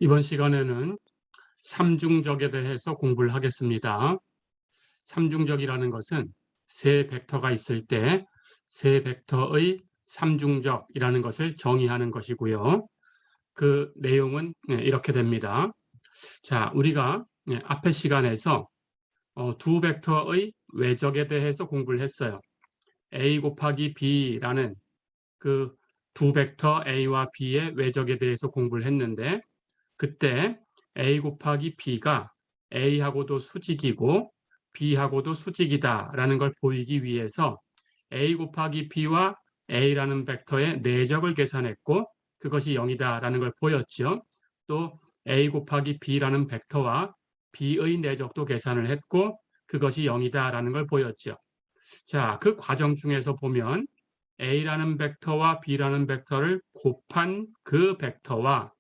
이번 시간에는 삼중적에 대해서 공부를 하겠습니다. 삼중적이라는 것은 세 벡터가 있을 때 세 벡터의 삼중적이라는 것을 정의하는 것이고요. 그 내용은 이렇게 됩니다. 자, 우리가 앞의 시간에서 두 벡터의 외적에 대해서 공부를 했어요. A 곱하기 B라는 그 두 벡터 A와 B의 외적에 대해서 공부를 했는데, 그때 A 곱하기 B가 A하고도 수직이고 B하고도 수직이다라는 걸 보이기 위해서 A 곱하기 B와 A라는 벡터의 내적을 계산했고 그것이 0이다라는 걸 보였죠. 또 A 곱하기 B라는 벡터와 B의 내적도 계산을 했고 그것이 0이다라는 걸 보였죠. 자, 그 과정 중에서 보면 A라는 벡터와 B라는 벡터를 곱한 그 벡터와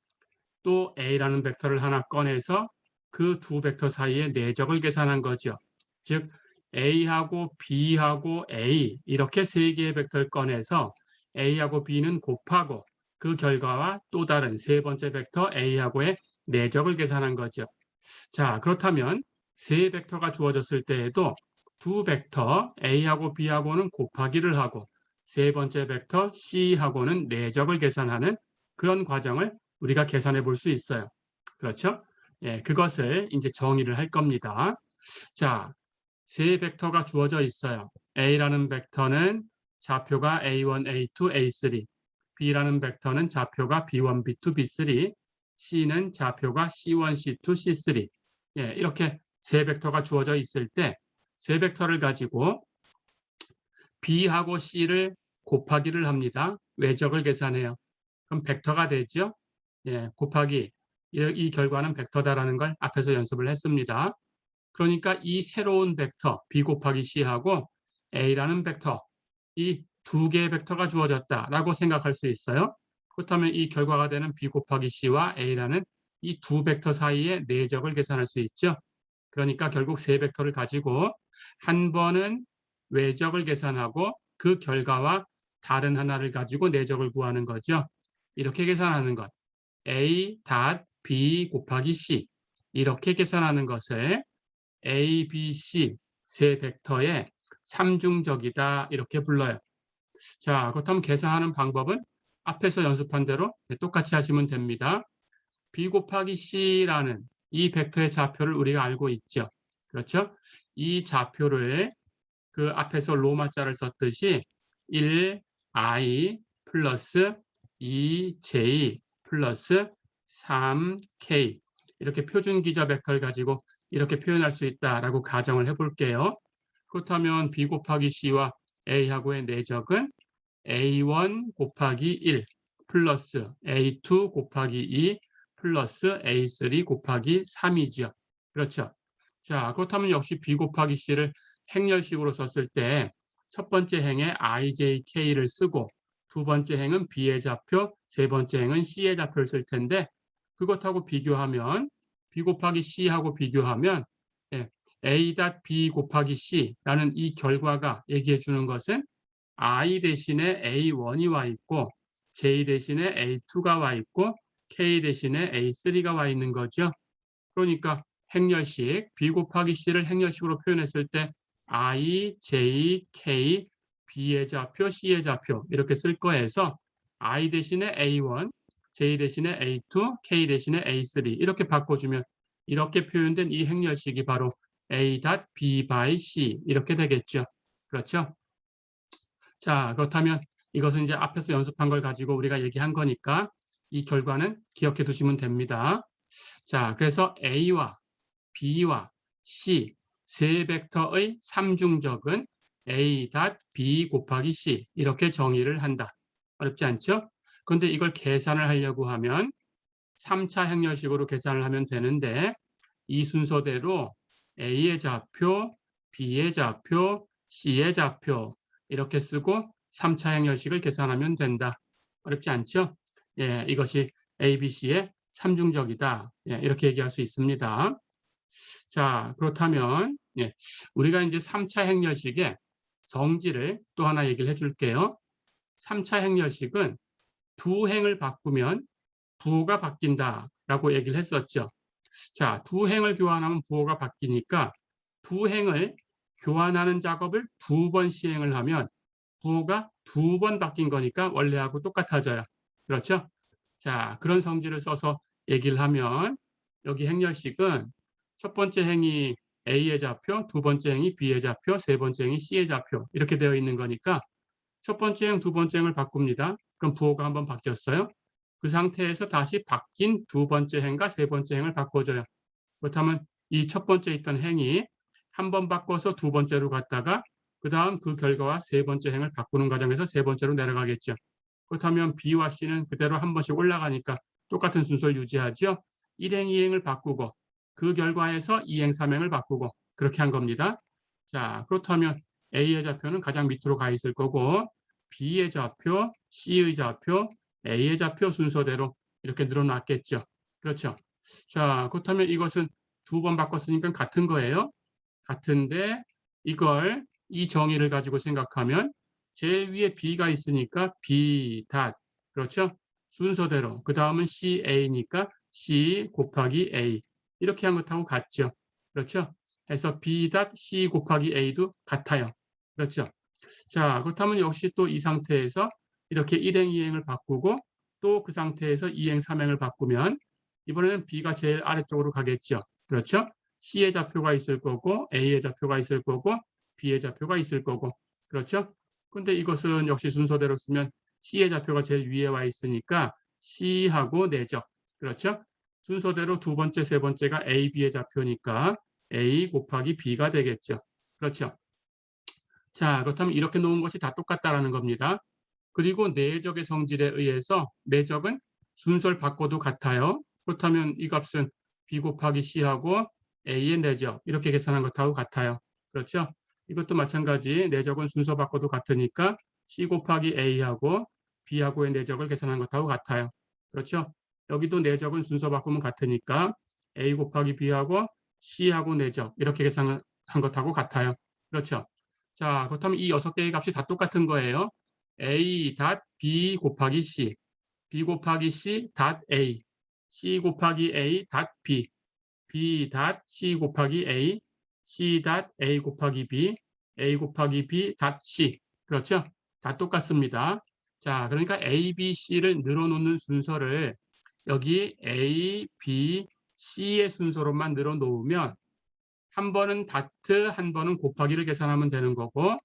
또 A라는 벡터를 하나 꺼내서 그 두 벡터 사이의 내적을 계산한 거죠. 즉 A하고 B하고 A 이렇게 세 개의 벡터를 꺼내서 A하고 B는 곱하고 그 결과와 또 다른 세 번째 벡터 A하고의 내적을 계산한 거죠. 자, 그렇다면 세 벡터가 주어졌을 때에도 두 벡터 A하고 B하고는 곱하기를 하고 세 번째 벡터 C하고는 내적을 계산하는 그런 과정을 우리가 계산해 볼 수 있어요. 그렇죠? 예, 그것을 이제 정의를 할 겁니다. 자, 세 벡터가 주어져 있어요. A라는 벡터는 좌표가 A1, A2, A3, B라는 벡터는 좌표가 B1, B2, B3, C는 좌표가 C1, C2, C3. 예, 이렇게 세 벡터가 주어져 있을 때 세 벡터를 가지고 B하고 C를 곱하기를 합니다. 외적을 계산해요. 그럼 벡터가 되죠. 예, 곱하기 이 결과는 벡터다라는 걸 앞에서 연습을 했습니다. 그러니까 이 새로운 벡터 B 곱하기 C하고 A라는 벡터 이 두 개의 벡터가 주어졌다라고 생각할 수 있어요. 그렇다면 이 결과가 되는 B 곱하기 C와 A라는 이 두 벡터 사이의 내적을 계산할 수 있죠. 그러니까 결국 세 벡터를 가지고 한 번은 외적을 계산하고 그 결과와 다른 하나를 가지고 내적을 구하는 거죠. 이렇게 계산하는 것. A B 곱하기 C 이렇게 계산하는 것을 A, B, C 세 벡터의 삼중적이다 이렇게 불러요. 자, 그렇다면 계산하는 방법은 앞에서 연습한 대로 똑같이 하시면 됩니다. B 곱하기 C라는 이 벡터의 좌표를 우리가 알고 있죠. 그렇죠? 이 좌표를 그 앞에서 로마자를 썼듯이 1i 플러스 2j 플러스 3k 이렇게 표준 기저 벡터를 가지고 이렇게 표현할 수 있다라고 가정을 해볼게요. 그렇다면 B 곱하기 C와 A하고의 내적은 A1 곱하기 1 플러스 A2 곱하기 2 플러스 A3 곱하기 3이죠. 그렇죠. 자, 그렇다면 역시 B 곱하기 C를 행렬식으로 썼을 때 첫 번째 행에 IJK를 쓰고 두 번째 행은 B의 좌표, 세 번째 행은 C의 좌표를 쓸 텐데 그것하고 비교하면 B 곱하기 C하고 비교하면 예, A.B 곱하기 C라는 이 결과가 얘기해 주는 것은 I 대신에 A1이 와 있고 J 대신에 A2가 와 있고 K 대신에 A3가 와 있는 거죠. 그러니까 행렬식 B 곱하기 C를 행렬식으로 표현했을 때 I, J, K, B의 좌표, C의 좌표 이렇게 쓸 거에서 I 대신에 A1, J 대신에 A2, K 대신에 A3 이렇게 바꿔주면 이렇게 표현된 이 행렬식이 바로 A.B by C 이렇게 되겠죠. 그렇죠? 자, 그렇다면 이것은 이제 앞에서 연습한 걸 가지고 우리가 얘기한 거니까 이 결과는 기억해 두시면 됩니다. 자, 그래서 A와 B와 C 세 벡터의 삼중적은 A.B 곱하기 C 이렇게 정의를 한다. 어렵지 않죠? 그런데 이걸 계산을 하려고 하면 3차 행렬식으로 계산을 하면 되는데 이 순서대로 A의 좌표, B의 좌표, C의 좌표 이렇게 쓰고 3차 행렬식을 계산하면 된다. 어렵지 않죠? 예, 이것이 ABC의 삼중적이다. 예, 이렇게 얘기할 수 있습니다. 자, 그렇다면 예, 우리가 이제 3차 행렬식의 성질을 또 하나 얘기를 해줄게요. 3차 행렬식은 두 행을 바꾸면 부호가 바뀐다라고 얘기를 했었죠. 자, 두 행을 교환하면 부호가 바뀌니까 두 행을 교환하는 작업을 두 번 시행을 하면 부호가 두 번 바뀐 거니까 원래하고 똑같아져요. 그렇죠? 자, 그런 성질을 써서 얘기를 하면 여기 행렬식은 첫 번째 행이 A의 좌표, 두 번째 행이 B의 좌표, 세 번째 행이 C의 좌표 이렇게 되어 있는 거니까 첫 번째 행, 두 번째 행을 바꿉니다. 그럼 부호가 한번 바뀌었어요. 그 상태에서 다시 바뀐 두 번째 행과 세 번째 행을 바꿔줘요. 그렇다면 이 첫 번째 있던 행이 한 번 바꿔서 두 번째로 갔다가 그 다음 그 결과와 세 번째 행을 바꾸는 과정에서 세 번째로 내려가겠죠. 그렇다면 B와 C는 그대로 한 번씩 올라가니까 똑같은 순서를 유지하죠. 1행, 2행을 바꾸고 그 결과에서 2행, 3행을 바꾸고 그렇게 한 겁니다. 자, 그렇다면 A의 좌표는 가장 밑으로 가 있을 거고 B의 좌표, C의 좌표, A의 좌표 순서대로 이렇게 늘어났겠죠. 그렇죠. 자, 그렇다면 이것은 두 번 바꿨으니까 같은 거예요. 같은데 이걸 이 정의를 가지고 생각하면 제일 위에 B가 있으니까 B 닷 그렇죠? 순서대로 그 다음은 CA니까 C 곱하기 A 이렇게 한 것하고 같죠. 그렇죠? 해서 B 닷 C 곱하기 A도 같아요. 그렇죠? 자, 그렇다면 역시 또 이 상태에서 이렇게 1행, 2행을 바꾸고 또 그 상태에서 2행, 3행을 바꾸면 이번에는 B가 제일 아래쪽으로 가겠죠. 그렇죠? C의 좌표가 있을 거고 A의 좌표가 있을 거고 B의 좌표가 있을 거고 그렇죠? 근데 이것은 역시 순서대로 쓰면 C의 좌표가 제일 위에 와 있으니까 C하고 내적 그렇죠? 순서대로 두 번째, 세 번째가 A, B의 좌표니까 A 곱하기 B가 되겠죠. 그렇죠? 자, 그렇다면 이렇게 놓은 것이 다 똑같다라는 겁니다. 그리고 내적의 성질에 의해서 내적은 순서를 바꿔도 같아요. 그렇다면 이 값은 B 곱하기 C하고 A의 내적 이렇게 계산한 것하고 같아요. 그렇죠? 이것도 마찬가지 내적은 순서 바꿔도 같으니까 C 곱하기 A하고 B하고의 내적을 계산한 것하고 같아요. 그렇죠? 여기도 내적은 순서 바꾸면 같으니까 A 곱하기 B하고 C하고 내적 이렇게 계산한 것하고 같아요. 그렇죠? 자, 그렇다면 이 6개의 값이 다 똑같은 거예요. A 닷 B 곱하기 C, B 곱하기 C 닷 A, C 곱하기 A 닷 B, B 닷 C 곱하기 A, C 닷 A 곱하기 B, A 곱하기 B 닷 C. 그렇죠? 다 똑같습니다. 자, 그러니까 A, B, C를 늘어놓는 순서를 여기 A, B, C의 순서로만 늘어놓으면 한 번은 다트, 한 번은 곱하기를 계산하면 되는 거고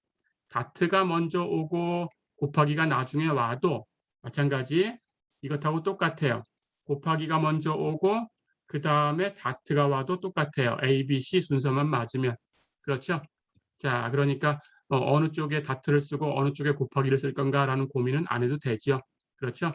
다트가 먼저 오고 곱하기가 나중에 와도 마찬가지 이것하고 똑같아요. 곱하기가 먼저 오고 그 다음에 다트가 와도 똑같아요. A, B, C 순서만 맞으면. 그렇죠? 자, 그러니까 어느 쪽에 다트를 쓰고 어느 쪽에 곱하기를 쓸 건가라는 고민은 안 해도 되죠. 그렇죠?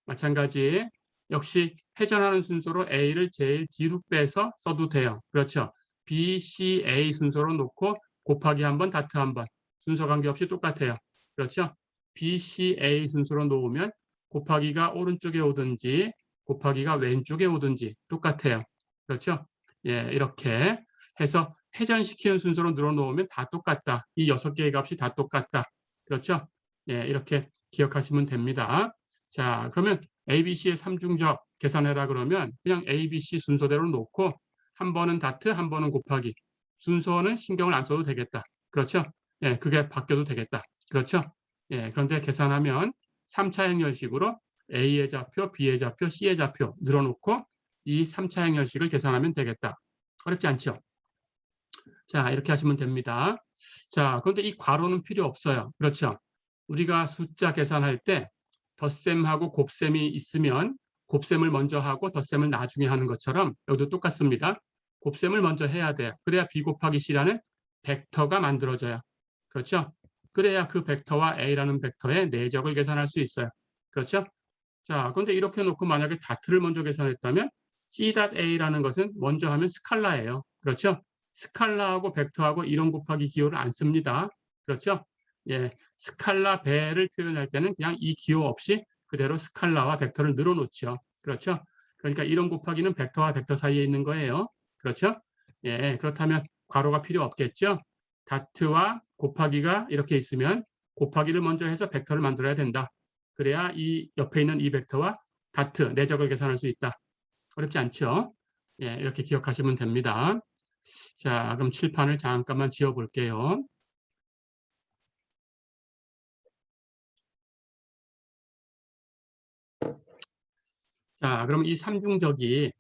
마찬가지 역시 회전하는 순서로 A를 제일 뒤로 빼서 써도 돼요. 그렇죠? B, C, A 순서로 놓고 곱하기 한 번, 다트 한 번. 순서 관계없이 똑같아요. 그렇죠? B, C, A 순서로 놓으면 곱하기가 오른쪽에 오든지 곱하기가 왼쪽에 오든지 똑같아요. 그렇죠? 예, 이렇게 해서 회전시키는 순서로 늘어놓으면 다 똑같다. 이 6개의 값이 다 똑같다. 그렇죠? 예, 이렇게 기억하시면 됩니다. 자, 그러면 ABC의 삼중적 계산해라 그러면 그냥 ABC 순서대로 놓고 한 번은 다트, 한 번은 곱하기. 순서는 신경을 안 써도 되겠다. 그렇죠? 예, 그게 바뀌어도 되겠다. 그렇죠? 예, 그런데 계산하면 3차 행렬식으로 A의 좌표, B의 좌표, C의 좌표 늘어놓고 이 3차 행렬식을 계산하면 되겠다. 어렵지 않죠? 자, 이렇게 하시면 됩니다. 자, 그런데 이 괄호는 필요 없어요. 그렇죠? 우리가 숫자 계산할 때 덧셈하고 곱셈이 있으면 곱셈을 먼저 하고 덧셈을 나중에 하는 것처럼 여기도 똑같습니다. 곱셈을 먼저 해야 돼요. 그래야 B 곱하기 C라는 벡터가 만들어져요. 그렇죠? 그래야 그 벡터와 A라는 벡터의 내적을 계산할 수 있어요. 그렇죠? 자, 그런데 이렇게 놓고 만약에 다트를 먼저 계산했다면 C.A라는 것은 먼저 하면 스칼라예요. 그렇죠? 스칼라하고 벡터하고 이론 곱하기 기호를 안 씁니다. 그렇죠? 예, 스칼라 배를 표현할 때는 그냥 이 기호 없이 그대로 스칼라와 벡터를 늘어놓죠. 그렇죠? 그러니까 이론 곱하기는 벡터와 벡터 사이에 있는 거예요. 그렇죠? 예, 그렇다면 괄호가 필요 없겠죠? 다트와 곱하기가 이렇게 있으면 곱하기를 먼저 해서 벡터를 만들어야 된다. 그래야 이 옆에 있는 이 벡터와 다트, 내적을 계산할 수 있다. 어렵지 않죠? 예, 이렇게 기억하시면 됩니다. 자, 그럼 칠판을 잠깐만 지워볼게요. 자, 그럼 이 삼중적이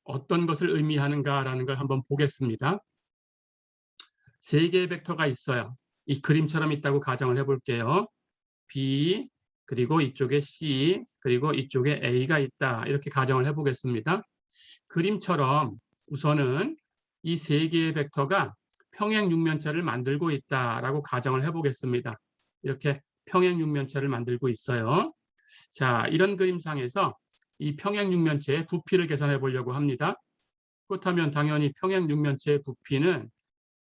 어떤 것을 의미하는가라는 걸 한번 보겠습니다. 세 개의 벡터가 있어요. 이 그림처럼 있다고 가정을 해볼게요. B, 그리고 이쪽에 C, 그리고 이쪽에 A가 있다. 이렇게 가정을 해보겠습니다. 그림처럼 우선은 이 세 개의 벡터가 평행육면체를 만들고 있다라고 가정을 해보겠습니다. 이렇게 평행육면체를 만들고 있어요. 자, 이런 그림상에서 이 평행육면체의 부피를 계산해 보려고 합니다. 그렇다면 당연히 평행육면체의 부피는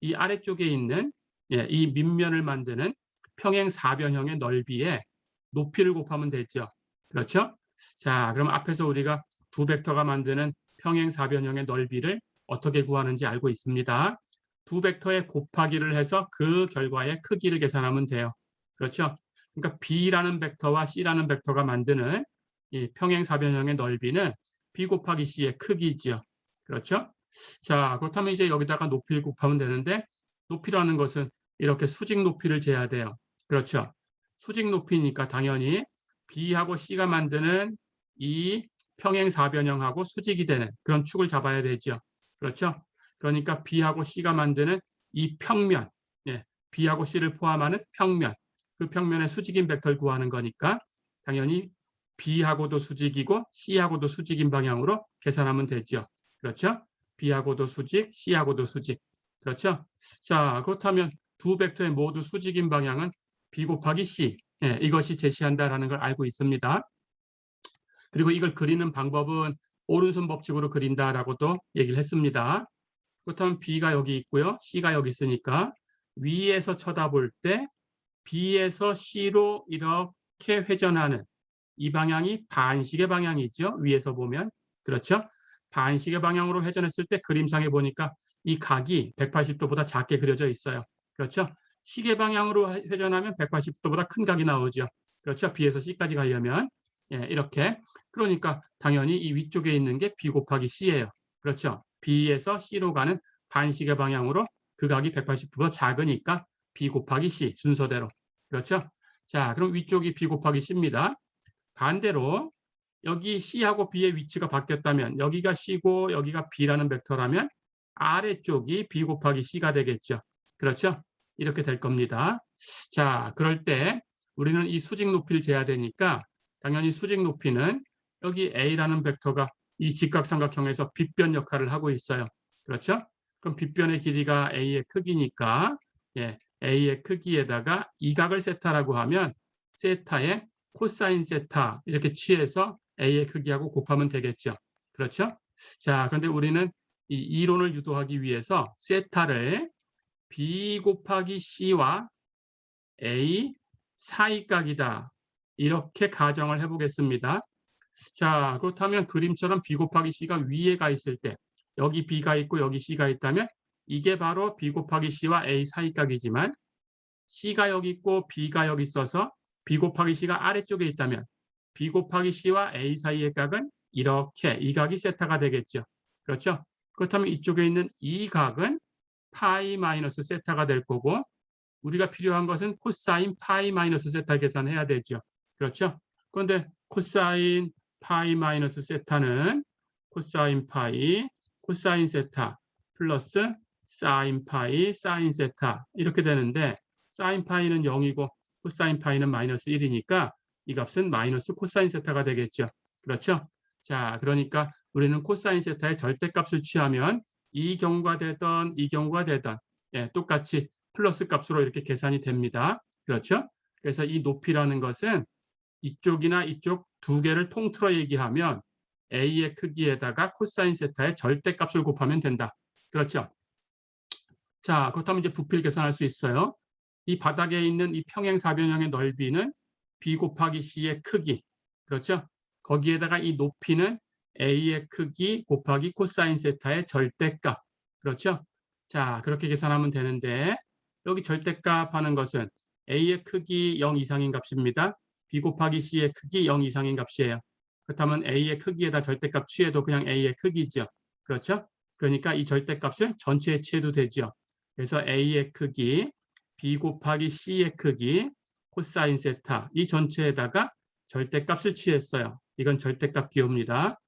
이 아래쪽에 있는 이 밑면을 만드는 평행사변형의 넓이에 높이를 곱하면 되죠. 그렇죠? 자, 그럼 앞에서 우리가 두 벡터가 만드는 평행사변형의 넓이를 어떻게 구하는지 알고 있습니다. 두 벡터의 곱하기를 해서 그 결과의 크기를 계산하면 돼요. 그렇죠? 그러니까 B라는 벡터와 C라는 벡터가 만드는 이 평행사변형의 넓이는 B 곱하기 C의 크기죠. 그렇죠? 자, 그렇다면 이제 여기다가 높이를 곱하면 되는데 높이라는 것은 이렇게 수직 높이를 재야 돼요. 그렇죠? 수직 높이니까 당연히 B하고 C가 만드는 이 평행사변형하고 수직이 되는 그런 축을 잡아야 되죠. 그렇죠? 그러니까 B하고 C가 만드는 이 평면, B하고 C를 포함하는 평면, 그 평면의 수직인 벡터를 구하는 거니까 당연히 B하고도 수직이고 C하고도 수직인 방향으로 계산하면 되죠. 그렇죠? B하고도 수직, C하고도 수직. 그렇죠? 자, 그렇다면 두 벡터의 모두 수직인 방향은 B 곱하기 C. 이것이 제시한다라는 걸 알고 있습니다. 그리고 이걸 그리는 방법은 오른손 법칙으로 그린다라고도 얘기를 했습니다. 그렇다면 B가 여기 있고요. C가 여기 있으니까 위에서 쳐다볼 때 B에서 C로 이렇게 회전하는 이 방향이 반시계 방향이죠. 위에서 보면. 그렇죠? 반시계 방향으로 회전했을 때 그림상에 보니까 이 각이 180도보다 작게 그려져 있어요. 그렇죠? 시계 방향으로 회전하면 180도보다 큰 각이 나오죠. 그렇죠? B에서 C까지 가려면 이렇게. 그러니까 당연히 이 위쪽에 있는 게 B 곱하기 C예요. 그렇죠? B에서 C로 가는 반시계 방향으로 그 각이 180도보다 작으니까 B 곱하기 C 순서대로. 그렇죠? 자, 그럼 위쪽이 B 곱하기 C입니다. 반대로 여기 C하고 B의 위치가 바뀌었다면 여기가 C고 여기가 B라는 벡터라면 아래쪽이 B 곱하기 C가 되겠죠. 그렇죠? 이렇게 될 겁니다. 자, 그럴 때 우리는 이 수직 높이를 재야 되니까 당연히 수직 높이는 여기 A라는 벡터가 이 직각삼각형에서 빗변 역할을 하고 있어요. 그렇죠? 그럼 빗변의 길이가 A의 크기니까 A의 크기에다가 이 각을 세타라고 하면 세타의 코사인 세타 이렇게 취해서 A의 크기하고 곱하면 되겠죠. 그렇죠? 자, 그런데 우리는 이 이론을 유도하기 위해서 세타를 B 곱하기 C와 A 사이각이다. 이렇게 가정을 해보겠습니다. 자, 그렇다면 그림처럼 B 곱하기 C가 위에 가 있을 때 여기 B가 있고 여기 C가 있다면 이게 바로 B 곱하기 C와 A 사이각이지만 C가 여기 있고 B가 여기 있어서 B 곱하기 C가 아래쪽에 있다면 B 곱하기 C와 A 사이의 각은 이렇게 이 각이 세타가 되겠죠. 그렇죠? 그렇다면 이쪽에 있는 이 각은 파이 마이너스 세타가 될 거고 우리가 필요한 것은 코사인 파이 마이너스 세타 계산해야 되죠. 그렇죠? 그런데 코사인 파이 마이너스 세타는 코사인 파이, 코사인 세타 플러스 사인 파이, 사인 세타 이렇게 되는데 사인 파이는 0이고 코사인 파이는 마이너스 1이니까 이 값은 마이너스 코사인 세타가 되겠죠. 그렇죠? 자, 그러니까 우리는 코사인 세타의 절대값을 취하면 이 경우가 되던 이 경우가 되던 똑같이 플러스 값으로 이렇게 계산이 됩니다. 그렇죠? 그래서 이 높이라는 것은 이쪽이나 이쪽 두 개를 통틀어 얘기하면 A의 크기에다가 코사인 세타의 절대값을 곱하면 된다. 그렇죠? 자, 그렇다면 이제 부피를 계산할 수 있어요. 이 바닥에 있는 이 평행사변형의 넓이는 B 곱하기 C의 크기. 그렇죠? 거기에다가 이 높이는 A의 크기 곱하기 코사인 세타의 절대값. 그렇죠? 자, 그렇게 계산하면 되는데 여기 절대값 하는 것은 A의 크기 0 이상인 값입니다. B 곱하기 C의 크기 0 이상인 값이에요. 그렇다면 A의 크기에다 절대값 취해도 그냥 A의 크기죠. 그렇죠? 그러니까 이 절대값을 전체에 취해도 되죠. 그래서 A의 크기, B 곱하기 C의 크기, 코사인 세타 이 전체에다가 절대값을 취했어요. 이건 절대값 기호입니다.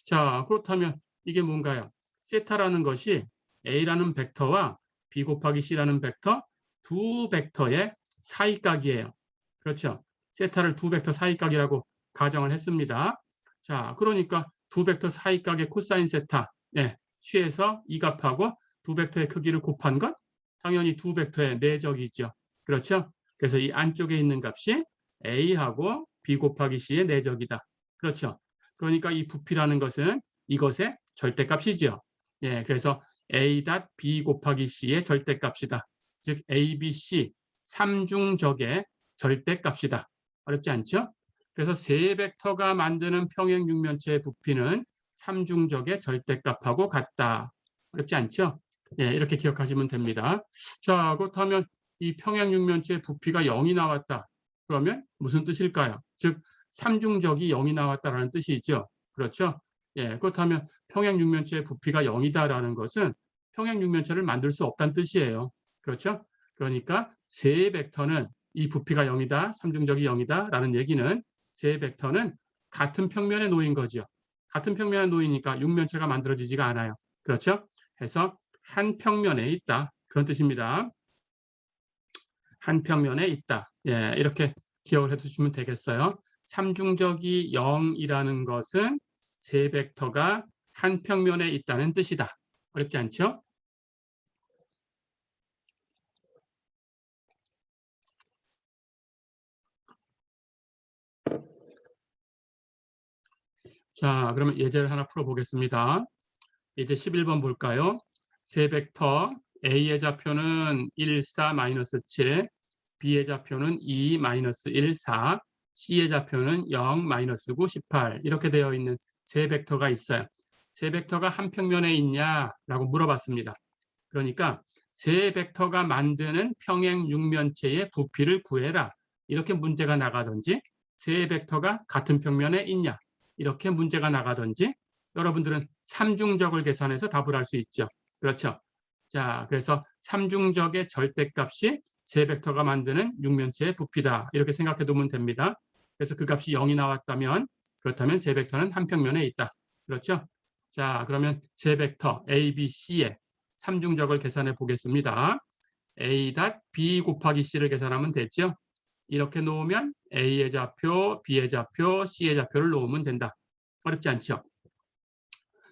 자, 그렇다면 이게 뭔가요? 세타라는 것이 A라는 벡터와 B 곱하기 C라는 벡터 두 벡터의 사이각이에요. 그렇죠? 세타를 두 벡터 사이각이라고 가정을 했습니다. 자, 그러니까 두 벡터 사이각의 코사인 세타 취해서 이 값하고 두 벡터의 크기를 곱한 건 당연히 두 벡터의 내적이죠. 그렇죠? 그래서 이 안쪽에 있는 값이 A하고 B 곱하기 C의 내적이다. 그렇죠? 그러니까 이 부피라는 것은 이것의 절대값이죠. 예, 그래서 A.B 곱하기 C의 절대값이다. 즉 A, B, C 삼중적의 절대값이다. 어렵지 않죠? 그래서 세 벡터가 만드는 평행 육면체의 부피는 삼중적의 절대값하고 같다. 어렵지 않죠? 예, 이렇게 기억하시면 됩니다. 자, 그렇다면 이 평행 육면체의 부피가 0이 나왔다. 그러면 무슨 뜻일까요? 즉 삼중적이 0이 나왔다라는 뜻이죠. 그렇죠? 예, 그렇다면 평행 육면체의 부피가 0이다라는 것은 평행 육면체를 만들 수 없다는 뜻이에요. 그렇죠? 그러니까 세 벡터는 이 부피가 0이다, 삼중적이 0이다라는 얘기는 세 벡터는 같은 평면에 놓인 거죠. 같은 평면에 놓이니까 육면체가 만들어지지가 않아요. 그렇죠? 해서 한 평면에 있다. 그런 뜻입니다. 한 평면에 있다. 예, 이렇게 기억을 해두시면 되겠어요. 삼중적이 0이라는 것은 세 벡터가 한 평면에 있다는 뜻이다. 어렵지 않죠? 자, 그러면 예제를 하나 풀어보겠습니다. 이제 11번 볼까요? 세 벡터 A의 좌표는 1, 4, 마이너스 7, B의 좌표는 2, 마이너스 1, 4, C의 좌표는 0, 마이너스 9, 18 이렇게 되어 있는 세 벡터가 있어요. 세 벡터가 한 평면에 있냐라고 물어봤습니다. 그러니까 세 벡터가 만드는 평행 육면체의 부피를 구해라. 이렇게 문제가 나가든지 세 벡터가 같은 평면에 있냐. 이렇게 문제가 나가든지 여러분들은 삼중적을 계산해서 답을 할 수 있죠. 그렇죠? 자, 그래서 삼중적의 절대값이 세 벡터가 만드는 육면체의 부피다. 이렇게 생각해 두면 됩니다. 그래서 그 값이 0이 나왔다면 그렇다면 세 벡터는 한 평면에 있다. 그렇죠? 자, 그러면 세 벡터 A, B, C의 삼중적을 계산해 보겠습니다. A.B 곱하기 C를 계산하면 되죠. 이렇게 놓으면 A의 좌표, B의 좌표, C의 좌표를 놓으면 된다. 어렵지 않죠?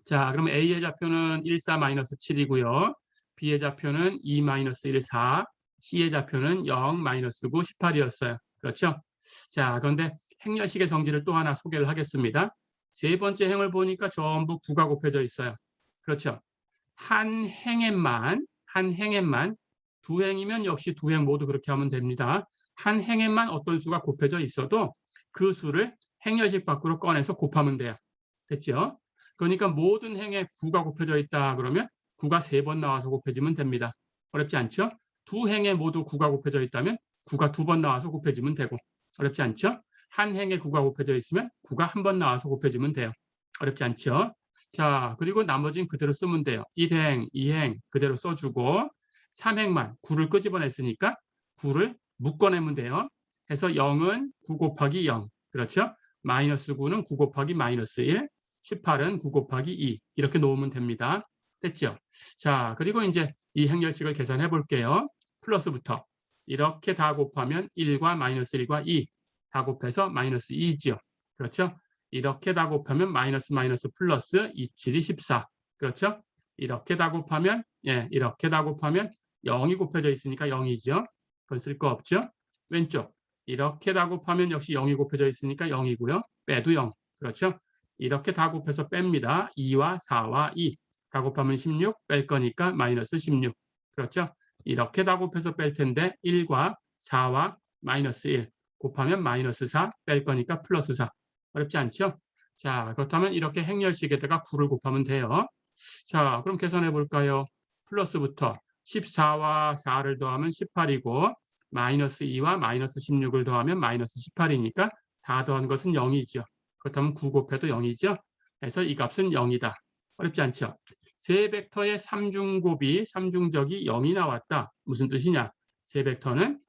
자, 그럼 A의 좌표는 1, 4, 마이너스 7이고요. B의 좌표는 2, 마이너스 1, 4, C의 좌표는 0, 마이너스 9, 18이었어요. 그렇죠? 자, 그런데 행렬식의 성질을 또 하나 소개를 하겠습니다. 세 번째 행을 보니까 전부 9가 곱해져 있어요. 그렇죠? 한 행에만 두 행이면 역시 두 행 모두 그렇게 하면 됩니다. 한 행에만 어떤 수가 곱해져 있어도 그 수를 행렬식 밖으로 꺼내서 곱하면 돼요. 됐죠? 그러니까 모든 행에 9가 곱해져 있다 그러면 9가 3번 나와서 곱해지면 됩니다. 어렵지 않죠? 두 행에 모두 9가 곱해져 있다면 9가 2번 나와서 곱해지면 되고 어렵지 않죠? 한 행에 9가 곱해져 있으면 9가 한 번 나와서 곱해지면 돼요. 어렵지 않죠? 자, 그리고 나머지는 그대로 쓰면 돼요. 1행, 2행 그대로 써주고 3행만 9를 끄집어냈으니까 9를 묶어내면 돼요. 해서 0은 9 곱하기 0. 그렇죠? 마이너스 9는 9 곱하기 마이너스 1, 18은 9 곱하기 2 이렇게 놓으면 됩니다. 됐죠? 자, 그리고 이제 이 행렬식을 계산해 볼게요. 플러스부터 이렇게 다 곱하면 1과 마이너스 1과 2 다 곱해서 마이너스 2죠. 그렇죠? 이렇게 다 곱하면 마이너스 마이너스 플러스 2, 7이 14. 그렇죠? 이렇게 다 곱하면 이렇게 다 곱하면 0이 곱해져 있으니까 0이죠. 그건 쓸 거 없죠. 왼쪽 이렇게 다 곱하면 역시 0이 곱해져 있으니까 0이고요. 빼도 0. 그렇죠? 이렇게 다 곱해서 뺍니다. 2와 4와 2. 다 곱하면 16, 뺄 거니까 마이너스 16. 그렇죠? 이렇게 다 곱해서 뺄 텐데 1과 4와 마이너스 1. 곱하면 마이너스 4, 뺄 거니까 플러스 4. 어렵지 않죠? 자, 그렇다면 이렇게 행렬식에다가 9를 곱하면 돼요. 자, 그럼 계산해 볼까요? 플러스부터 14와 4를 더하면 18이고 마이너스 2와 마이너스 16을 더하면 마이너스 18이니까 다 더한 것은 0이죠. 그렇다면 9 곱해도 0이죠. 그래서 이 값은 0이다. 어렵지 않죠? 세 벡터의 삼중곱이, 삼중적이 0이 나왔다. 무슨 뜻이냐? 세 벡터는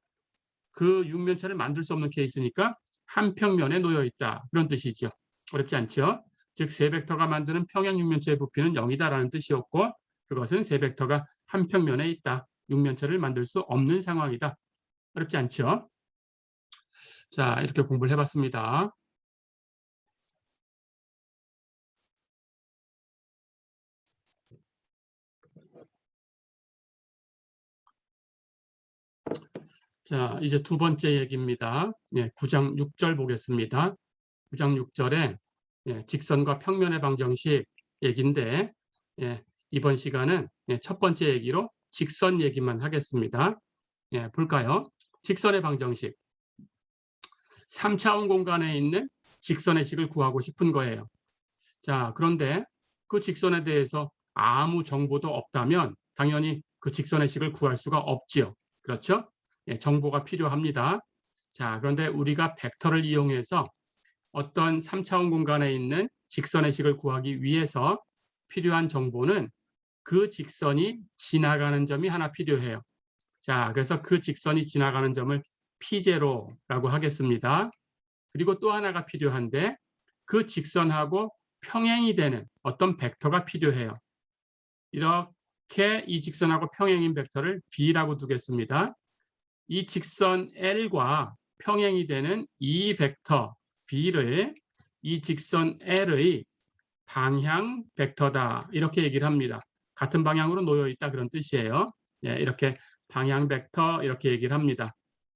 그 육면체를 만들 수 없는 케이스니까 한 평면에 놓여 있다. 그런 뜻이죠. 어렵지 않죠? 즉, 세 벡터가 만드는 평행 육면체의 부피는 0이다라는 뜻이었고, 그것은 세 벡터가 한 평면에 있다. 육면체를 만들 수 없는 상황이다. 어렵지 않죠? 자, 이렇게 공부를 해봤습니다. 자, 이제 두 번째 얘기입니다. 9장 6절 보겠습니다. 9장 6절에 직선과 평면의 방정식 얘기인데, 이번 시간은 첫 번째 얘기로 직선 얘기만 하겠습니다. 볼까요? 직선의 방정식. 3차원 공간에 있는 직선의 식을 구하고 싶은 거예요. 자, 그런데 그 직선에 대해서 아무 정보도 없다면 당연히 그 직선의 식을 구할 수가 없지요. 그렇죠? 정보가 필요합니다. 자, 그런데 우리가 벡터를 이용해서 어떤 3차원 공간에 있는 직선의 식을 구하기 위해서 필요한 정보는 그 직선이 지나가는 점이 하나 필요해요. 자, 그래서 그 직선이 지나가는 점을 P0라고 하겠습니다. 그리고 또 하나가 필요한데 그 직선하고 평행이 되는 어떤 벡터가 필요해요. 이렇게 이 직선하고 평행인 벡터를 B라고 두겠습니다. 이 직선 L과 평행이 되는 이 벡터 B를 이 직선 L의 방향 벡터다. 이렇게 얘기를 합니다. 같은 방향으로 놓여 있다 그런 뜻이에요. 이렇게 방향 벡터 이렇게 얘기를 합니다.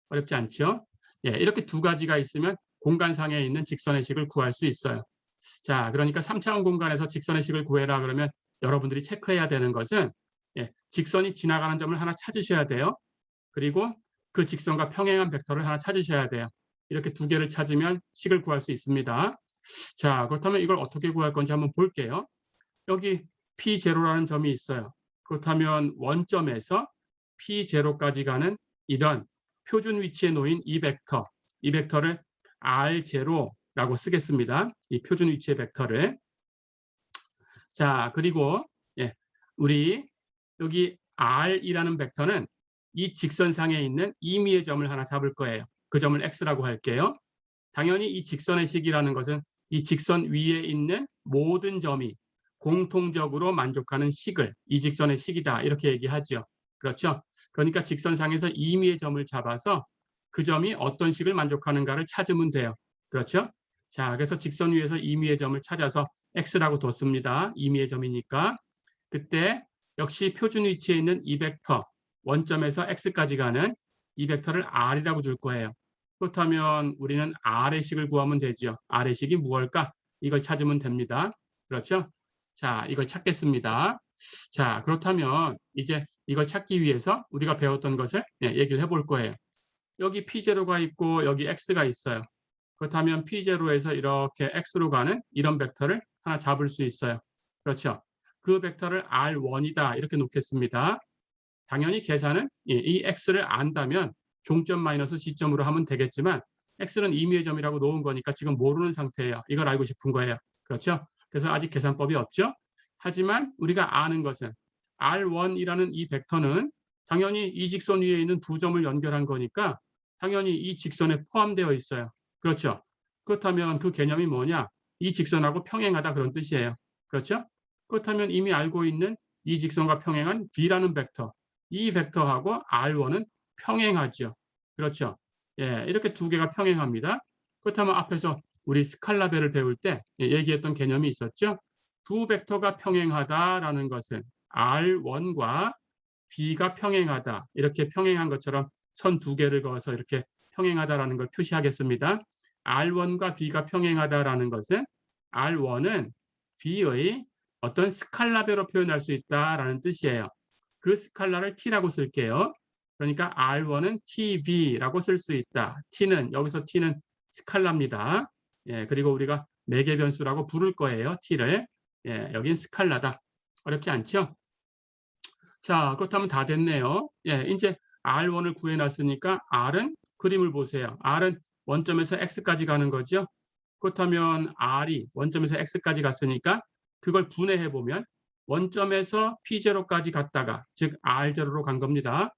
어렵지 않죠? 이렇게 두 가지가 있으면 공간상에 있는 직선의 식을 구할 수 있어요. 자, 그러니까 3차원 공간에서 직선의 식을 구해라 그러면 여러분들이 체크해야 되는 것은 직선이 지나가는 점을 하나 찾으셔야 돼요. 그리고 그 직선과 평행한 벡터를 하나 찾으셔야 돼요. 이렇게 두 개를 찾으면 식을 구할 수 있습니다. 자, 그렇다면 이걸 어떻게 구할 건지 한번 볼게요. 여기 P0라는 점이 있어요. 그렇다면 원점에서 P0까지 가는 이런 표준 위치에 놓인 이 벡터를 R0라고 쓰겠습니다. 이 표준 위치의 벡터를. 자, 그리고 우리 여기 R이라는 벡터는 이 직선상에 있는 임의의 점을 하나 잡을 거예요. 그 점을 X라고 할게요. 당연히 이 직선의 식이라는 것은 이 직선 위에 있는 모든 점이 공통적으로 만족하는 식을 이 직선의 식이다 이렇게 얘기하죠. 그렇죠? 그러니까 직선상에서 임의의 점을 잡아서 그 점이 어떤 식을 만족하는가를 찾으면 돼요. 그렇죠? 자, 그래서 직선 위에서 임의의 점을 찾아서 X라고 뒀습니다. 임의의 점이니까. 그때 역시 표준 위치에 있는 이 벡터 원점에서 X까지 가는 이 벡터를 R이라고 줄 거예요. 그렇다면 우리는 R의 식을 구하면 되죠. R의 식이 무엇일까? 이걸 찾으면 됩니다. 그렇죠? 자, 이걸 찾겠습니다. 자, 그렇다면 이제 이걸 찾기 위해서 우리가 배웠던 것을 얘기를 해볼 거예요. 여기 P0가 있고 여기 X가 있어요. 그렇다면 P0에서 이렇게 X로 가는 이런 벡터를 하나 잡을 수 있어요. 그렇죠? 그 벡터를 R1이다 이렇게 놓겠습니다. 당연히 계산은 이 X를 안다면 종점 마이너스 C점으로 하면 되겠지만 X는 임의의 점이라고 놓은 거니까 지금 모르는 상태예요. 이걸 알고 싶은 거예요. 그렇죠? 그래서 아직 계산법이 없죠. 하지만 우리가 아는 것은 R1이라는 이 벡터는 당연히 이 직선 위에 있는 두 점을 연결한 거니까 당연히 이 직선에 포함되어 있어요. 그렇죠? 그렇다면 그 개념이 뭐냐? 이 직선하고 평행하다 그런 뜻이에요. 그렇죠? 그렇다면 이미 알고 있는 이 직선과 평행한 B라는 벡터, 이 벡터하고 R1은 평행하죠. 그렇죠? 이렇게 두 개가 평행합니다. 그렇다면 앞에서 우리 스칼라벨을 배울 때 얘기했던 개념이 있었죠. 두 벡터가 평행하다라는 것은 R1과 B가 평행하다. 이렇게 평행한 것처럼 선 두 개를 그어서 이렇게 평행하다라는 걸 표시하겠습니다. R1과 B가 평행하다라는 것은 R1은 B의 어떤 스칼라배로 표현할 수 있다라는 뜻이에요. 그 스칼라를 T라고 쓸게요. 그러니까 R1은 TB라고 쓸 수 있다. T는 여기서 T는 스칼라입니다. 그리고 우리가 매개 변수라고 부를 거예요. T를. 여긴 스칼라다. 어렵지 않죠? 자, 그렇다면 다 됐네요. 이제 R1을 구해놨으니까 R은 그림을 보세요. R은 원점에서 X까지 가는 거죠. 그렇다면 R이 원점에서 X까지 갔으니까 그걸 분해해 보면 원점에서 P0까지 갔다가 즉 R0로 간 겁니다.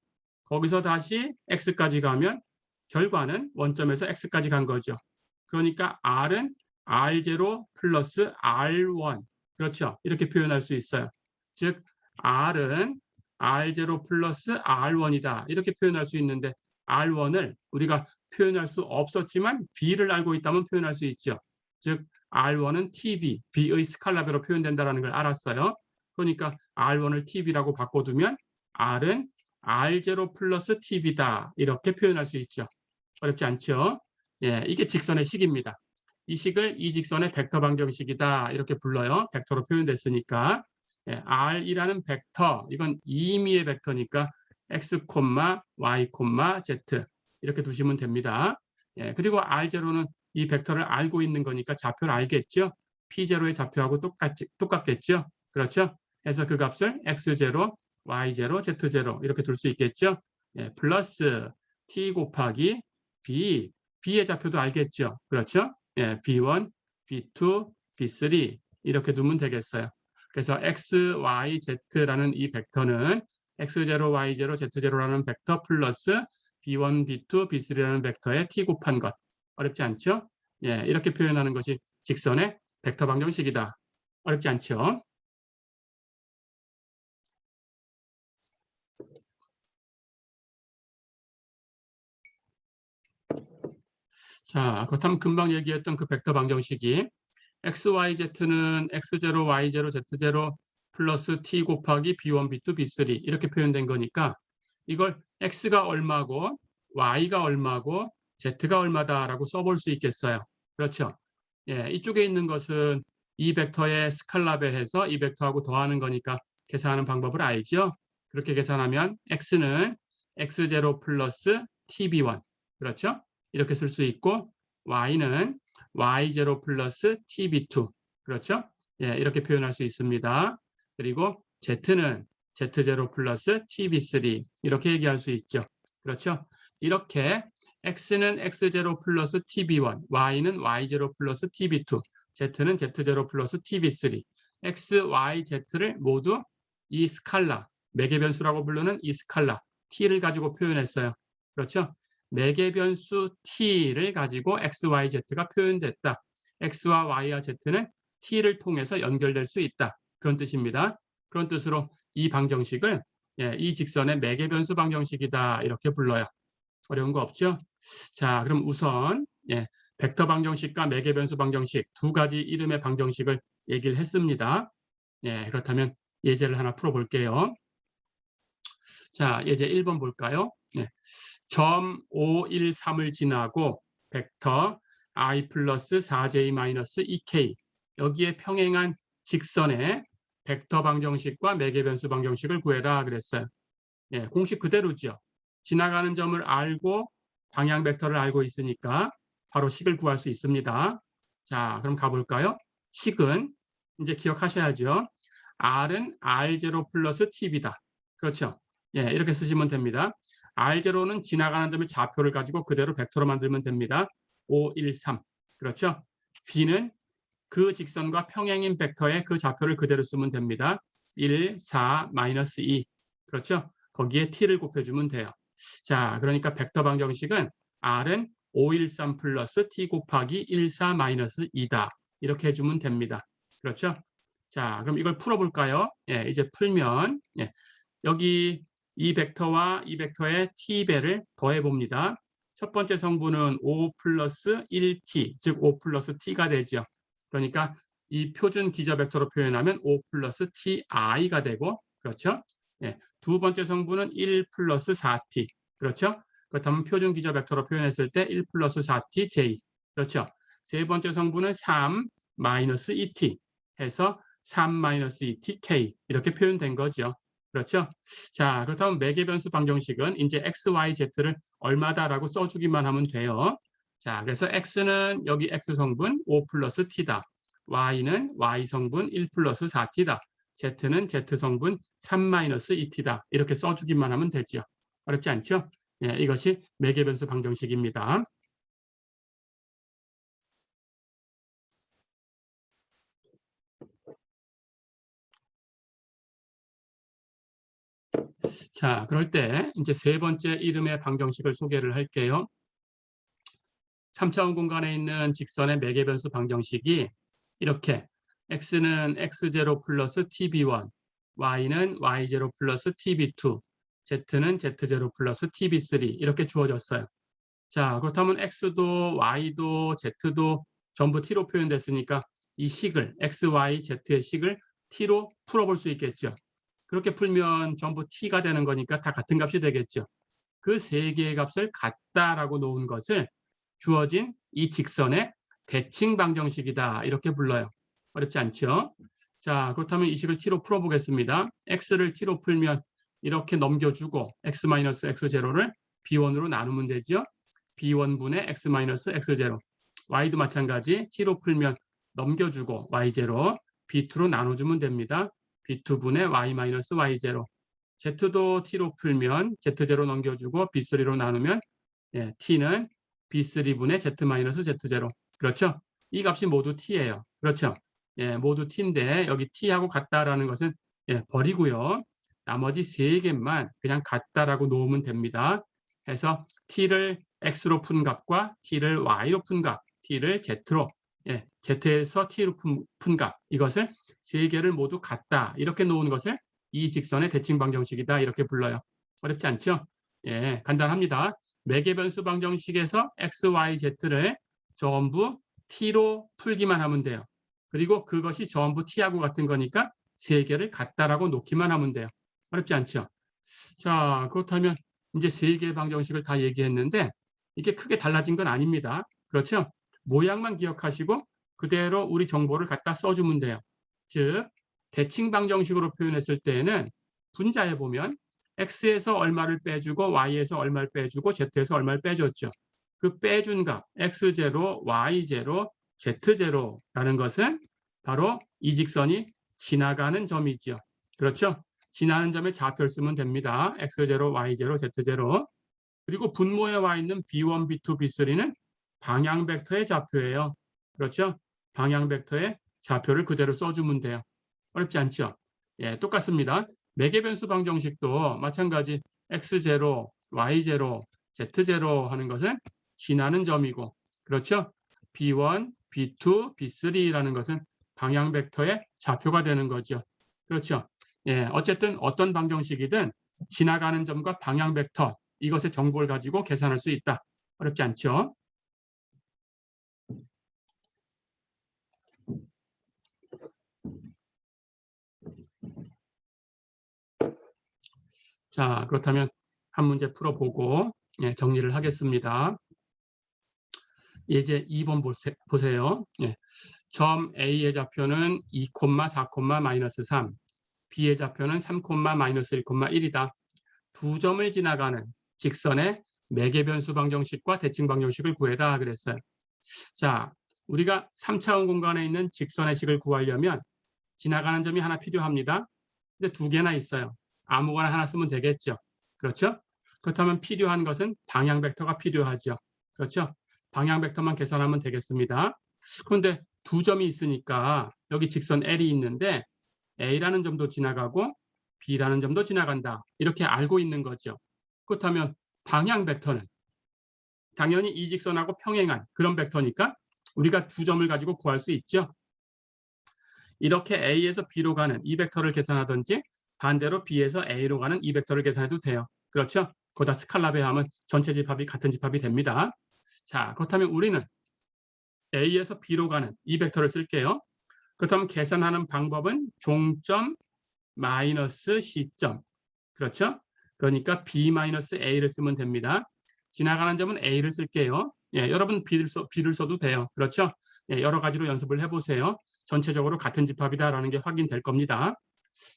거기서 다시 X까지 가면 결과는 원점에서 X까지 간 거죠. 그러니까 R은 R0 플러스 R1 그렇죠. 이렇게 표현할 수 있어요. 즉 R은 R0 플러스 R1이다. 이렇게 표현할 수 있는데 R1을 우리가 표현할 수 없었지만 B를 알고 있다면 표현할 수 있죠. 즉 R1은 TB, B의 스칼라배로 표현된다는 걸 알았어요. 그러니까 R1을 TB라고 바꿔두면 R은 R0 플러스 TB다. 이렇게 표현할 수 있죠. 어렵지 않죠? 예, 이게 직선의 식입니다. 이 식을 이 직선의 벡터 방정식이다. 이렇게 불러요. 벡터로 표현됐으니까. 예, R이라는 벡터, 이건 이미의 벡터니까 X, Y, Z 이렇게 두시면 됩니다. 예, 그리고 R0는 이 벡터를 알고 있는 거니까 좌표를 알겠죠? P0의 좌표하고 똑같겠죠? 그렇죠? 그래서 그 값을 X0, Y0, Z0 이렇게 둘 수 있겠죠? 예, 플러스 T 곱하기 B, B의 좌표도 알겠죠? 그렇죠? 예, B1, B2, B3 이렇게 두면 되겠어요. 그래서 X, Y, Z라는 이 벡터는 X0, Y0, Z0라는 벡터 플러스 B1, B2, B3라는 벡터의 T 곱한 것. 어렵지 않죠? 예, 이렇게 표현하는 것이 직선의 벡터 방정식이다. 어렵지 않죠? 자, 그렇다면 금방 얘기했던 그 벡터 방정식이 x, y, z는 x0, y0, z0 플러스 t 곱하기 b1, b2, b3 이렇게 표현된 거니까 이걸 x가 얼마고 y가 얼마고 z가 얼마다라고 써볼 수 있겠어요. 그렇죠? 예, 이쪽에 있는 것은 이 벡터의 스칼라배해서 이 벡터하고 더하는 거니까 계산하는 방법을 알죠? 그렇게 계산하면 x는 x0 플러스 tb1 그렇죠? 이렇게 쓸 수 있고 y는 y0 플러스 tb2 그렇죠? 예, 이렇게 표현할 수 있습니다. 그리고 z는 z0 플러스 tb3 이렇게 얘기할 수 있죠. 그렇죠? 이렇게 x는 x0 플러스 tb1, y는 y0 플러스 tb2, z는 z0 플러스 tb3, x, y, z를 모두 이 스칼라, 매개변수라고 부르는 이 스칼라 t를 가지고 표현했어요. 그렇죠? 매개변수 t를 가지고 x, y, z가 표현됐다. x와 y와 z는 t를 통해서 연결될 수 있다. 그런 뜻입니다. 그런 뜻으로 이 방정식을 이 직선의 매개변수 방정식이다. 이렇게 불러요. 어려운 거 없죠? 자, 그럼 우선 벡터 방정식과 매개변수 방정식 두 가지 이름의 방정식을 얘기를 했습니다. 그렇다면 예제를 하나 풀어볼게요. 자, 예제 1번 볼까요? 점 5, 1, 3을 지나고 벡터 i 플러스 4j 마이너스 2k 여기에 평행한 직선의 벡터 방정식과 매개변수 방정식을 구해라 그랬어요. 공식 그대로죠. 지나가는 점을 알고 방향 벡터를 알고 있으니까 바로 식을 구할 수 있습니다. 자, 그럼 가볼까요? 식은 이제 기억하셔야죠. R은 R0 플러스 TB다. 그렇죠? 이렇게 쓰시면 됩니다. R0는 지나가는 점의 좌표를 가지고 그대로 벡터로 만들면 됩니다. 5, 1, 3. 그렇죠? B는 그 직선과 평행인 벡터의 그 좌표를 그대로 쓰면 됩니다. 1, 4, 마이너스 2. 그렇죠? 거기에 t를 곱해주면 돼요. 자, 그러니까 벡터 방정식은 R은 5, 1, 3 플러스 t 곱하기 1, 4 마이너스 2다. 이렇게 해주면 됩니다. 그렇죠? 자, 그럼 이걸 풀어볼까요? 이제 풀면 여기 이 벡터와 이 벡터의 t배를 더해봅니다. 첫 번째 성분은 5 플러스 1t, 즉 5 플러스 t가 되죠. 그러니까 이 표준 기저 벡터로 표현하면 5 플러스 ti가 되고, 그렇죠? 두 번째 성분은 1 플러스 4t, 그렇죠? 그렇다면 표준 기저 벡터로 표현했을 때 1 플러스 4tj, 그렇죠? 세 번째 성분은 3 마이너스 2t 해서 3 마이너스 2tk 이렇게 표현된 거죠. 그렇죠? 자, 그렇다면 매개변수 방정식은 이제 x, y, z를 얼마다라고 써주기만 하면 돼요. 자, 그래서 x는 여기 x 성분 5 플러스 t다. y는 y 성분 1 플러스 4t다. z는 z 성분 3 마이너스 2t다. 이렇게 써주기만 하면 되죠. 어렵지 않죠? 이것이 매개변수 방정식입니다. 자, 그럴 때 이제 세 번째 이름의 방정식을 소개를 할게요. 3차원 공간에 있는 직선의 매개변수 방정식이 이렇게 x는 x0 플러스 tb1, y는 y0 플러스 tb2, z는 z0 플러스 tb3 이렇게 주어졌어요. 자, 그렇다면 x도 y도 z도 전부 t로 표현됐으니까 이 식을 x, y, z의 식을 t로 풀어볼 수 있겠죠. 그렇게 풀면 전부 t가 되는 거니까 다 같은 값이 되겠죠. 그 세 개의 값을 같다라고 놓은 것을 주어진 이 직선의 대칭 방정식이다 이렇게 불러요. 어렵지 않죠? 자, 그렇다면 이 식을 t로 풀어보겠습니다. x를 t로 풀면 이렇게 넘겨주고 x-x0를 b1으로 나누면 되죠. b1분의 x-x0. y도 마찬가지 t로 풀면 넘겨주고 y0, b2로 나눠주면 됩니다. b2분의 y-y0. z도 t로 풀면 z0 넘겨주고 b3로 나누면 t는 b3분의 z-z0. 그렇죠? 이 값이 모두 t예요. 그렇죠? 모두 t인데 여기 t하고 같다라는 것은 버리고요. 나머지 세 개만 그냥 같다라고 놓으면 됩니다. 해서 t를 x로 푼 값과 t를 y로 푼 값, t를 z로, z에서 t로 푼 값, 이것을 세 개를 모두 같다 이렇게 놓은 것을 이 직선의 대칭 방정식이다 이렇게 불러요. 어렵지 않죠? 간단합니다. 매개변수 방정식에서 x, y, z를 전부 t로 풀기만 하면 돼요. 그리고 그것이 전부 t하고 같은 거니까 세 개를 같다라고 놓기만 하면 돼요. 어렵지 않죠? 자, 그렇다면 이제 세 개의 방정식을 다 얘기했는데 이게 크게 달라진 건 아닙니다. 그렇죠? 모양만 기억하시고 그대로 우리 정보를 갖다 써주면 돼요. 즉, 대칭 방정식으로 표현했을 때에는 분자에 보면 x에서 얼마를 빼주고 y에서 얼마를 빼주고 z에서 얼마를 빼줬죠. 그 빼준 값 x0, y0, z0라는 것은 바로 이 직선이 지나가는 점이죠. 그렇죠? 지나는 점에 좌표를 쓰면 됩니다. x0, y0, z0. 그리고 분모에 와 있는 b1, b2, b3는 방향 벡터의 좌표예요. 그렇죠? 방향 벡터의 좌표를 그대로 써주면 돼요. 어렵지 않죠? 똑같습니다. 매개변수 방정식도 마찬가지 x0, y0, z0 하는 것은 지나는 점이고, 그렇죠? b1, b2, b3라는 것은 방향 벡터의 좌표가 되는 거죠. 그렇죠? 어쨌든 어떤 방정식이든 지나가는 점과 방향 벡터 이것의 정보를 가지고 계산할 수 있다. 어렵지 않죠? 자, 그렇다면 한 문제 풀어보고 정리를 하겠습니다. 이제 2번 보세요. 점 A의 좌표는 2, 4, -3, B의 좌표는 3, -1, 1이다. 두 점을 지나가는 직선의 매개변수 방정식과 대칭 방정식을 구해라 그랬어요. 자, 우리가 3차원 공간에 있는 직선의 식을 구하려면 지나가는 점이 하나 필요합니다. 근데 두 개나 있어요. 아무거나 하나 쓰면 되겠죠. 그렇죠? 그렇다면 필요한 것은 방향 벡터가 필요하죠. 그렇죠? 방향 벡터만 계산하면 되겠습니다. 그런데 두 점이 있으니까 여기 직선 L이 있는데 A라는 점도 지나가고 B라는 점도 지나간다. 이렇게 알고 있는 거죠. 그렇다면 방향 벡터는 당연히 이 직선하고 평행한 그런 벡터니까 우리가 두 점을 가지고 구할 수 있죠. 이렇게 A에서 B로 가는 이 벡터를 계산하든지 반대로 B에서 A로 가는 이 벡터를 계산해도 돼요. 그렇죠? 거기다 스칼라 배하면 전체 집합이 같은 집합이 됩니다. 자, 그렇다면 우리는 A에서 B로 가는 이 벡터를 쓸게요. 그렇다면 계산하는 방법은 종점 마이너스 C점. 그렇죠? 그러니까 B-A를 쓰면 됩니다. 지나가는 점은 A를 쓸게요. 여러분 B를 써도 돼요. 그렇죠? 여러 가지로 연습을 해보세요. 전체적으로 같은 집합이다라는 게 확인될 겁니다.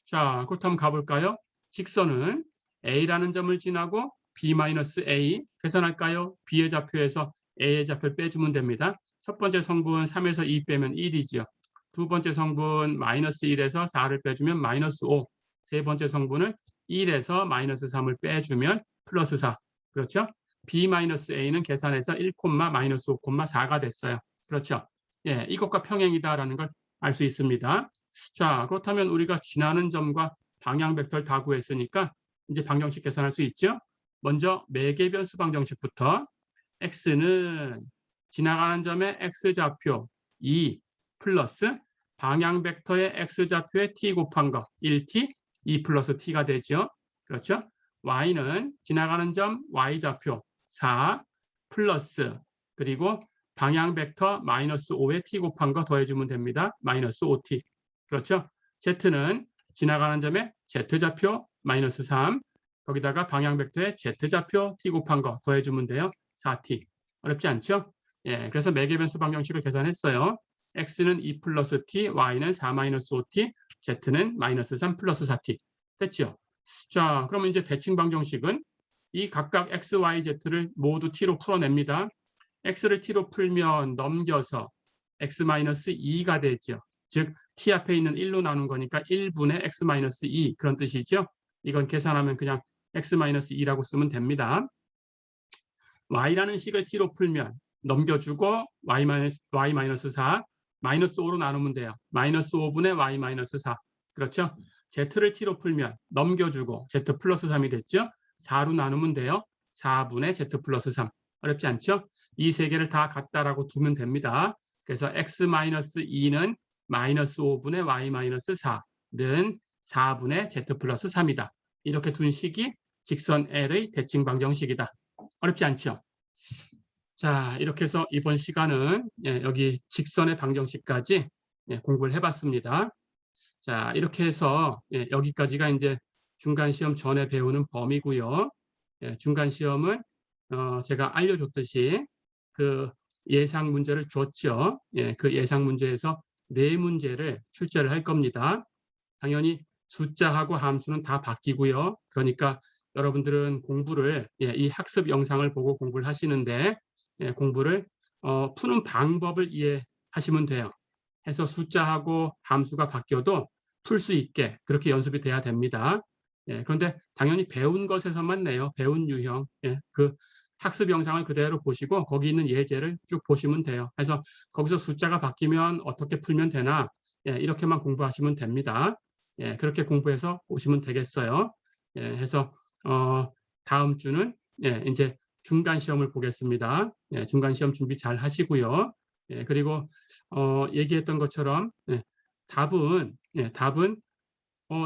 자, 그렇다면 가볼까요? 직선은 A라는 점을 지나고 B-A 계산할까요? B의 좌표에서 A의 좌표를 빼주면 됩니다. 첫 번째 성분 3에서 2 빼면 1이죠. 두 번째 성분 마이너스 1에서 4를 빼주면 마이너스 5. 세 번째 성분은 1에서 마이너스 3을 빼주면 플러스 4. 그렇죠? B-A는 계산해서 1, 마이너스 5, 4가 됐어요. 그렇죠? 이것과 평행이다라는 걸 알 수 있습니다. 자, 그렇다면 우리가 지나는 점과 방향 벡터를 다 구했으니까 이제 방정식 계산할 수 있죠. 먼저 매개변수 방정식부터 x는 지나가는 점의 x좌표 2 플러스 방향 벡터의 x좌표에 t 곱한 거 1t 2 플러스 t가 되죠. 그렇죠? y는 지나가는 점 y좌표 4 플러스 그리고 방향 벡터 마이너스 5에 t 곱한 거 더해주면 됩니다. 마이너스 5t. 그렇죠? z는 지나가는 점에 z좌표 마이너스 3 거기다가 방향 벡터에 z좌표 t 곱한 거 더해주면 돼요. 4t. 어렵지 않죠? 예, 그래서 매개변수 방정식을 계산했어요. x는 2 플러스 t, y는 4 마이너스 5t, z는 마이너스 3 플러스 4t. 됐죠? 자, 그러면 이제 대칭 방정식은 이 각각 x, y, z를 모두 t로 풀어냅니다. x를 t로 풀면 넘겨서 x 마이너스 2가 되죠. 즉 t 앞에 있는 1로 나눈 거니까 1분의 x 마이너스 2 그런 뜻이죠. 이건 계산하면 그냥 x 마이너스 2라고 쓰면 됩니다. y라는 식을 t로 풀면 넘겨주고 y 마이너스 4 마이너스 5로 나누면 돼요. 마이너스 5분의 y 마이너스 4. 그렇죠? z를 t로 풀면 넘겨주고 z 플러스 3이 됐죠? 4로 나누면 돼요. 4분의 z 플러스 3. 어렵지 않죠? 이 세 개를 다 같다라고 두면 됩니다. 그래서 x 마이너스 2는 마이너스 5분의 y 마이너스 4는 4분의 z 플러스 3이다. 이렇게 둔 식이 직선 L의 대칭 방정식이다. 어렵지 않죠? 자, 이렇게 해서 이번 시간은 여기 직선의 방정식까지 공부를 해봤습니다. 자, 이렇게 해서 여기까지가 이제 중간시험 전에 배우는 범위고요. 중간시험은 제가 알려줬듯이 그 예상 문제를 줬죠. 그 예상 문제에서 4문제를 출제를 할 겁니다. 당연히 숫자하고 함수는 다 바뀌고요. 그러니까 여러분들은 공부를 이 학습 영상을 보고 공부를 하시는데 공부를 푸는 방법을 이해하시면 돼요. 해서 숫자하고 함수가 바뀌어도 풀 수 있게 그렇게 연습이 돼야 됩니다. 그런데 당연히 배운 것에서만 내요. 배운 유형. 그 학습 영상을 그대로 보시고 거기 있는 예제를 쭉 보시면 돼요. 그래서 거기서 숫자가 바뀌면 어떻게 풀면 되나 이렇게만 공부하시면 됩니다. 그렇게 공부해서 오시면 되겠어요. 해서 다음 주는 이제 중간 시험을 보겠습니다. 중간 시험 준비 잘 하시고요. 그리고 얘기했던 것처럼 답은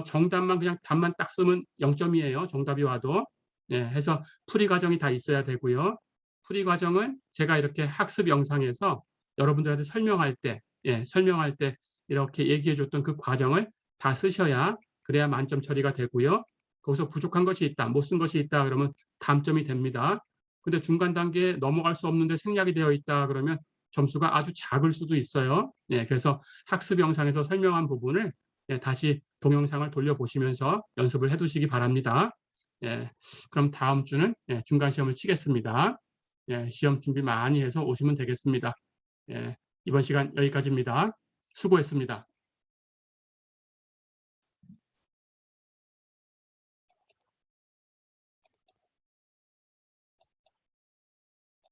정답만 그냥 답만 딱 쓰면 0점이에요. 정답이 와도. 해서 풀이 과정이 다 있어야 되고요. 풀이 과정은 제가 이렇게 학습 영상에서 여러분들한테 설명할 때 이렇게 얘기해 줬던 그 과정을 다 쓰셔야 그래야 만점 처리가 되고요. 거기서 부족한 것이 있다, 못 쓴 것이 있다 그러면 감점이 됩니다. 근데 중간 단계에 넘어갈 수 없는데 생략이 되어 있다 그러면 점수가 아주 작을 수도 있어요. 그래서 학습 영상에서 설명한 부분을 다시 동영상을 돌려보시면서 연습을 해두시기 바랍니다. 그럼 다음 주는 중간 시험을 치겠습니다. 시험 준비 많이 해서 오시면 되겠습니다. 이번 시간 여기까지입니다. 수고했습니다.